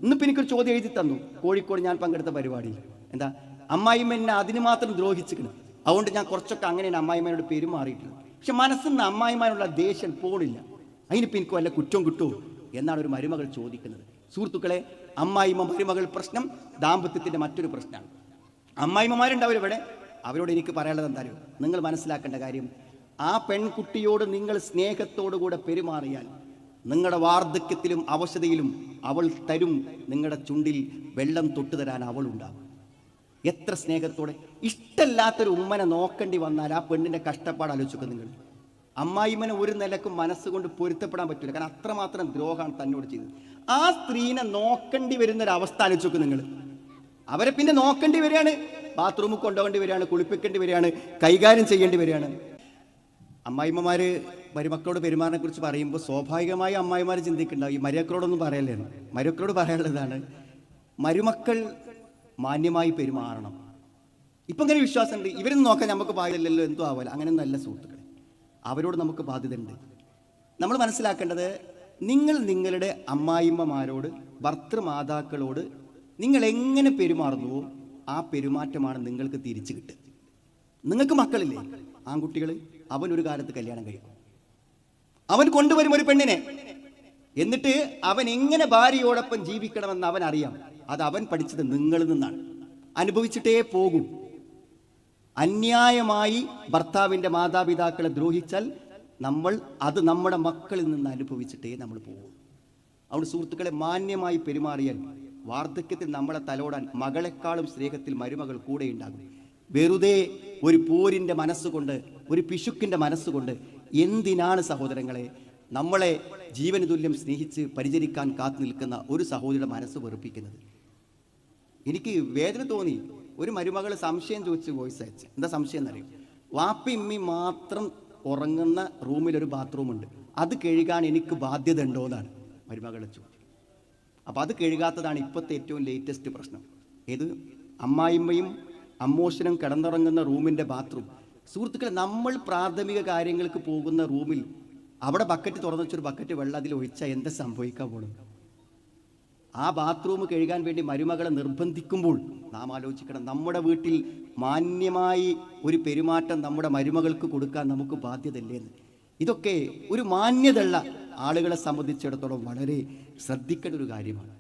ഇന്നിപ്പോൾ എനിക്കൊരു ചോദ്യം എഴുതി തന്നു കോഴിക്കോട് ഞാൻ പങ്കെടുത്ത പരിപാടിയിൽ. എന്താ, അമ്മായിമ്മ എന്നെ അതിന് മാത്രം ദ്രോഹിച്ചിക്കണം, അതുകൊണ്ട് ഞാൻ കുറച്ചൊക്കെ അങ്ങനെയാണ് അമ്മായിമ്മയോട് പെരുമാറിയിട്ടുള്ളത്. പക്ഷെ മനസ്സിൽ നിന്ന് അമ്മായിമാനുള്ള ദേഷ്യം പോണില്ല. അതിനിപ്പോൾ എനിക്ക് വല്ല കുറ്റവും കിട്ടുമോ എന്നാണ് ഒരു മരുമകൾ ചോദിക്കുന്നത്. സുഹൃത്തുക്കളെ, അമ്മായിമ്മ മരുമകൾ പ്രശ്നം ദാമ്പത്യത്തിൻ്റെ മറ്റൊരു പ്രശ്നമാണ്. അമ്മായിമ്മമാരുണ്ടാവും ഇവിടെ. അവരോട് എനിക്ക് പറയാനുള്ളത് എന്തായാലും നിങ്ങൾ മനസ്സിലാക്കേണ്ട കാര്യം, ആ പെൺകുട്ടിയോട് നിങ്ങൾ സ്നേഹത്തോടുകൂടെ പെരുമാറിയാൽ നിങ്ങളുടെ വാർദ്ധക്യത്തിലും അവശതയിലും അവൾ തരും, നിങ്ങളുടെ ചുണ്ടിൽ വെള്ളം തൊട്ടു തരാൻ അവളുണ്ടാവും. എത്ര സ്നേഹത്തോടെ. ഇഷ്ടമല്ലാത്തൊരു ഉമ്മനെ നോക്കേണ്ടി വന്നാൽ ആ പെണ്ണിൻ്റെ കഷ്ടപ്പാട് ആലോചിക്കുക നിങ്ങൾ. അമ്മായിമ്മനെ ഒരു നിലക്കും മനസ്സുകൊണ്ട് പൊരുത്തപ്പെടാൻ പറ്റില്ല, കാരണം അത്രമാത്രം ദ്രോഹമാണ് തന്നോട് ചെയ്തത്. ആ സ്ത്രീനെ നോക്കേണ്ടി വരുന്നൊരവസ്ഥ ആലോചിക്കുക നിങ്ങൾ. അവരെ പിന്നെ നോക്കേണ്ടി വരികയാണ്, ബാത്റൂമിൽ കൊണ്ടുപോകേണ്ടി വരികയാണ്, കുളിപ്പിക്കേണ്ടി വരികയാണ്, കൈകാര്യം ചെയ്യേണ്ടി വരികയാണ്. അമ്മായിമ്മമാർ മരുമക്കളോട് പെരുമാറിനെ കുറിച്ച് പറയുമ്പോൾ സ്വാഭാവികമായി അമ്മായിമാർ ചിന്തിക്കുന്നുണ്ടാവും, ഈ മരുമക്കളോടൊന്നും പറയല്ലേ. മരുമക്കളോട് പറയാനുള്ളതാണ്, മരുമക്കൾ മാന്യമായി പെരുമാറണം. ഇപ്പം ഇങ്ങനെ വിശ്വാസമുണ്ട്, ഇവരൊന്നും നോക്കാൻ നമുക്ക് ബാധ്യതയില്ലല്ലോ, എന്തോ ആവില്ല. അങ്ങനെയൊന്നും അല്ല സുഹൃത്തുക്കളെ, അവരോട് നമുക്ക് ബാധ്യതയുണ്ട്. നമ്മൾ മനസ്സിലാക്കേണ്ടത്, നിങ്ങൾ നിങ്ങളുടെ അമ്മായിമ്മമാരോട്, ഭർത്തൃമാതാക്കളോട് നിങ്ങൾ എങ്ങനെ പെരുമാറുന്നുവോ ആ പെരുമാറ്റമാണ് നിങ്ങൾക്ക് തിരിച്ചു കിട്ടുക. നിങ്ങൾക്ക് മക്കളില്ലേ, ആൺകുട്ടികൾ, അവനൊരു കാലത്ത് കല്യാണം കഴിക്കും, അവൻ കൊണ്ടുവരും ഒരു പെണ്ണിനെ. എന്നിട്ട് അവൻ എങ്ങനെ ഭാര്യയോടൊപ്പം ജീവിക്കണമെന്ന് അവൻ അറിയാം. അത് അവൻ പഠിച്ചത് നിങ്ങളിൽ നിന്നാണ്, അനുഭവിച്ചിട്ടേ പോകൂ. അന്യായമായി ഭർത്താവിൻ്റെ മാതാപിതാക്കളെ ദ്രോഹിച്ചാൽ അത് നമ്മുടെ മക്കളിൽ നിന്ന് അനുഭവിച്ചിട്ടേ നമ്മൾ പോകും. അവിടെ സുഹൃത്തുക്കളെ, മാന്യമായി പെരുമാറിയാൽ വാർദ്ധക്യത്തിൽ നമ്മളെ തലോടാൻ മകളെക്കാളും സ്നേഹത്തിൽ മരുമകൾ കൂടെ ഉണ്ടാകും. വെറുതെ ഒരു പോരിൻ്റെ മനസ്സുകൊണ്ട്, ഒരു പിശുക്കിൻ്റെ മനസ്സുകൊണ്ട് എന്തിനാണ് സഹോദരങ്ങളെ നമ്മളെ ജീവന് തുല്യം സ്നേഹിച്ച് പരിചരിക്കാൻ കാത്തു നിൽക്കുന്ന ഒരു സഹോദരിയുടെ മനസ്സ് വെറുപ്പിക്കുന്നത്? എനിക്ക് വേദന തോന്നി. ഒരു മരുമകൾ സംശയം ചോദിച്ച് വോയിസ് അയച്ച്. എന്താ സംശയം എന്നറിയും? വാപ്പി ഇമ്മി മാത്രം ഉറങ്ങുന്ന റൂമിലൊരു ബാത്റൂമുണ്ട്, അത് കഴുകാൻ എനിക്ക് ബാധ്യത ഉണ്ടോ എന്നാണ് മരുമകളെ ചോദ്യം. അപ്പോൾ അത് കഴുകാത്തതാണ് ഇപ്പോഴത്തെ ഏറ്റവും ലേറ്റസ്റ്റ് പ്രശ്നം. ഏത്? അമ്മായിമ്മയും അമ്മോഷനും കിടന്നുറങ്ങുന്ന റൂമിൻ്റെ ബാത്റൂം. സുഹൃത്തുക്കളെ, നമ്മൾ പ്രാഥമിക കാര്യങ്ങൾക്ക് പോകുന്ന റൂമിൽ അവിടെ ബക്കറ്റ് തുറന്നു വെച്ചൊരു ബക്കറ്റ് വെള്ളം അതിൽ ഒഴിച്ചാൽ എന്താ സംഭവിക്കാൻ പോകണം? ആ ബാത്റൂം കഴുകാൻ വേണ്ടി മരുമകളെ നിർബന്ധിക്കുമ്പോൾ നാം ആലോചിക്കണം, നമ്മുടെ വീട്ടിൽ മാന്യമായി ഒരു പെരുമാറ്റം നമ്മുടെ മരുമകൾക്ക് കൊടുക്കാൻ നമുക്ക് ബാധ്യതയില്ലേന്ന്. ഇതൊക്കെ ഒരു മാന്യതയുള്ള ആളുകളെ സംബന്ധിച്ചിടത്തോളം വളരെ ശ്രദ്ധിക്കേണ്ട ഒരു കാര്യമാണ്.